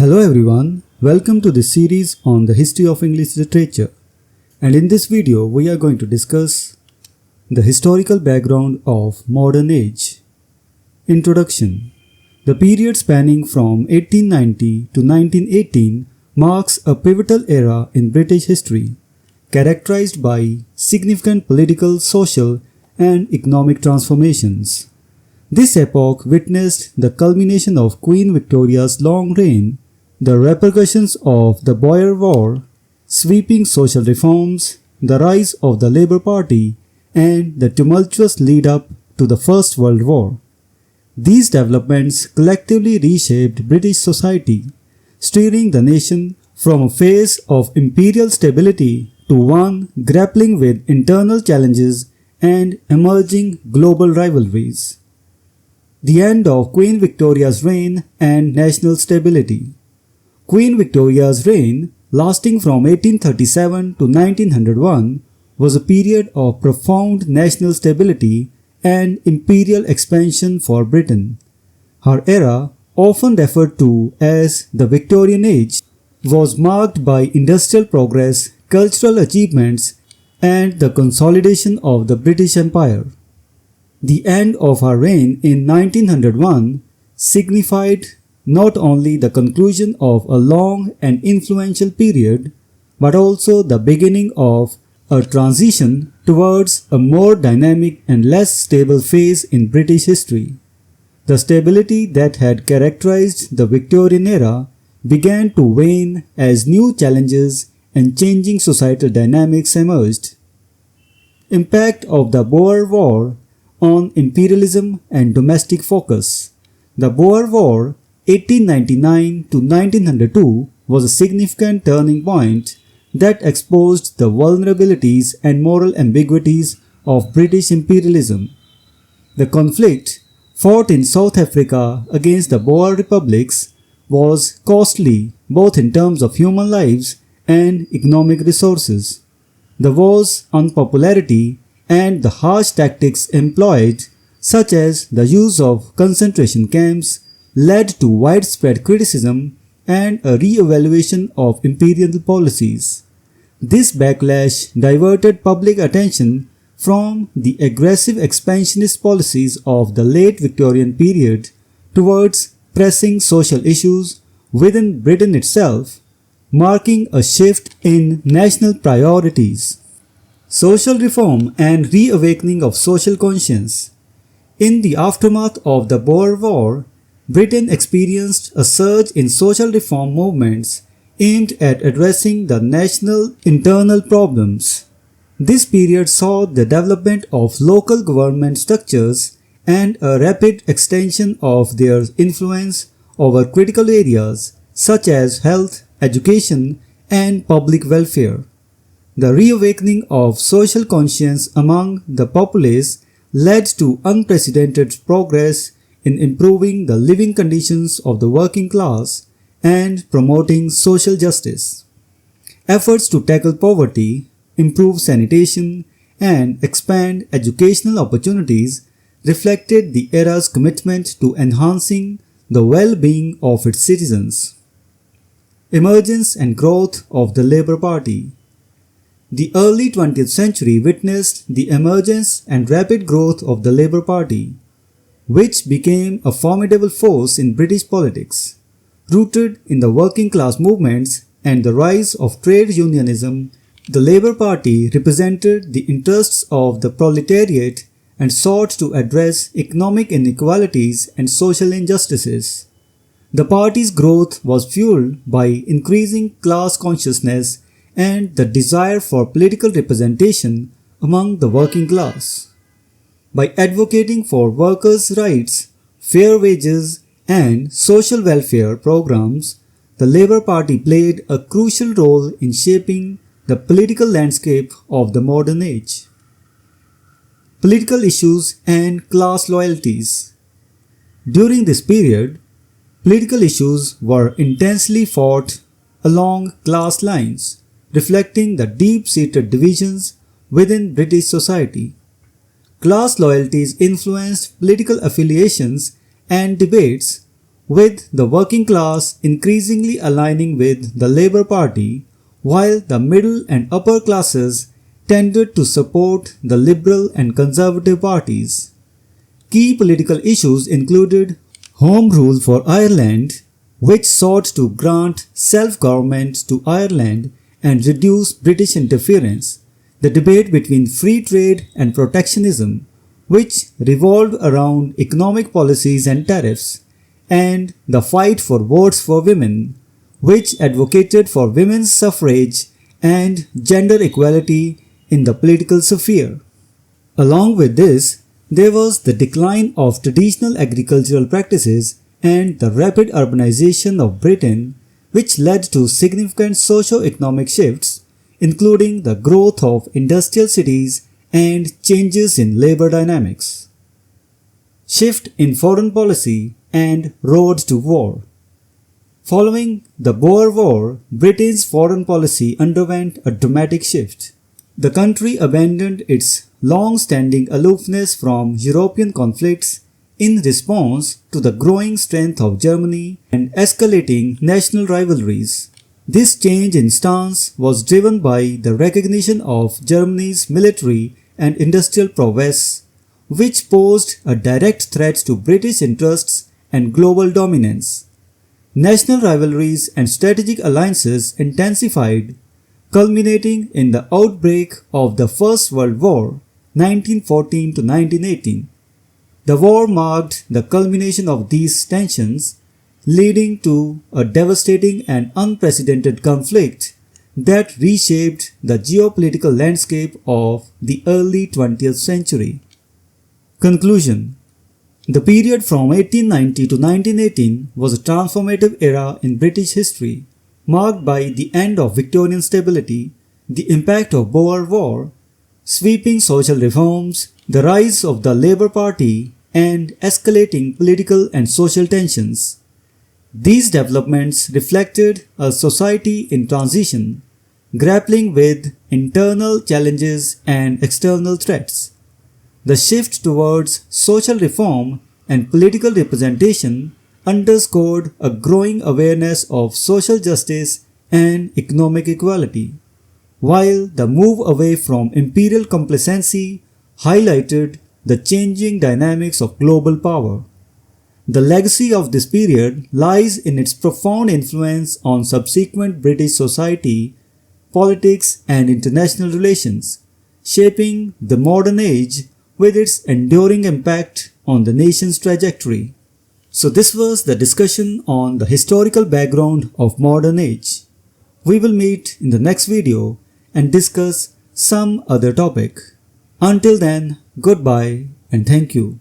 Hello everyone, welcome to this series on the history of English literature. And in this video we are going to discuss the historical background of modern age. Introduction. The period spanning from 1890 to 1918 marks a pivotal era in British history, characterized by significant political, social, and economic transformations. This epoch witnessed the culmination of Queen Victoria's long reign, the repercussions of the Boer War, sweeping social reforms, the rise of the Labour Party, and the tumultuous lead-up to the First World War. These developments collectively reshaped British society, steering the nation from a phase of imperial stability to one grappling with internal challenges and emerging global rivalries. The end of Queen Victoria's reign and national stability. Queen Victoria's reign, lasting from 1837 to 1901, was a period of profound national stability and imperial expansion for Britain. Her era, often referred to as the Victorian Age, was marked by industrial progress, cultural achievements, and the consolidation of the British Empire. The end of her reign in 1901 signified not only the conclusion of a long and influential period, but also the beginning of a transition towards a more dynamic and less stable phase in British history. The stability that had characterized the Victorian era began to wane as new challenges and changing societal dynamics emerged. Impact of the Boer War on imperialism and domestic focus. The Boer War 1899 to 1902 was a significant turning point that exposed the vulnerabilities and moral ambiguities of British imperialism. The conflict, fought in South Africa against the Boer republics, was costly both in terms of human lives and economic resources. The war's unpopularity and the harsh tactics employed, such as the use of concentration camps, led to widespread criticism and a re-evaluation of imperial policies. This backlash diverted public attention from the aggressive expansionist policies of the late Victorian period towards pressing social issues within Britain itself, marking a shift in national priorities. Social reform and reawakening of social conscience. In the aftermath of the Boer War, Britain experienced a surge in social reform movements aimed at addressing the national internal problems. This period saw the development of local government structures and a rapid extension of their influence over critical areas such as health, education, and public welfare. The reawakening of social conscience among the populace led to unprecedented progress in improving the living conditions of the working class and promoting social justice. Efforts to tackle poverty, improve sanitation, and expand educational opportunities reflected the era's commitment to enhancing the well-being of its citizens. Emergence and growth of the Labour Party. The early 20th century witnessed the emergence and rapid growth of the Labour Party, which became a formidable force in British politics. Rooted in the working class movements and the rise of trade unionism, the Labour Party represented the interests of the proletariat and sought to address economic inequalities and social injustices. The party's growth was fueled by increasing class consciousness and the desire for political representation among the working class. By advocating for workers' rights, fair wages, and social welfare programs, the Labour Party played a crucial role in shaping the political landscape of the modern age. Political issues and class loyalties. During this period, political issues were intensely fought along class lines, reflecting the deep-seated divisions within British society. Class loyalties influenced political affiliations and debates, with the working class increasingly aligning with the Labour Party, while the middle and upper classes tended to support the Liberal and Conservative parties. Key political issues included Home Rule for Ireland, which sought to grant self-government to Ireland and reduce British interference, the debate between free trade and protectionism, which revolved around economic policies and tariffs, and the fight for votes for women, which advocated for women's suffrage and gender equality in the political sphere. Along with this, there was the decline of traditional agricultural practices and the rapid urbanization of Britain, which led to significant socio-economic shifts, including the growth of industrial cities and changes in labor dynamics. Shift in foreign policy and road to war. Following the Boer War, Britain's foreign policy underwent a dramatic shift. The country abandoned its long-standing aloofness from European conflicts in response to the growing strength of Germany and escalating national rivalries. This change in stance was driven by the recognition of Germany's military and industrial prowess, which posed a direct threat to British interests and global dominance. National rivalries and strategic alliances intensified, culminating in the outbreak of the First World War, 1914 to 1918. The war marked the culmination of these tensions, leading to a devastating and unprecedented conflict that reshaped the geopolitical landscape of the early 20th century. Conclusion. The period from 1890 to 1918 was a transformative era in British history, marked by the end of Victorian stability, the impact of Boer War, sweeping social reforms, the rise of the Labour Party, and escalating political and social tensions. These developments reflected a society in transition, grappling with internal challenges and external threats. The shift towards social reform and political representation underscored a growing awareness of social justice and economic equality, while the move away from imperial complacency highlighted the changing dynamics of global power. The legacy of this period lies in its profound influence on subsequent British society, politics, and international relations, shaping the modern age with its enduring impact on the nation's trajectory. So this was the discussion on the historical background of modern age. We will meet in the next video and discuss some other topic. Until then, goodbye and thank you.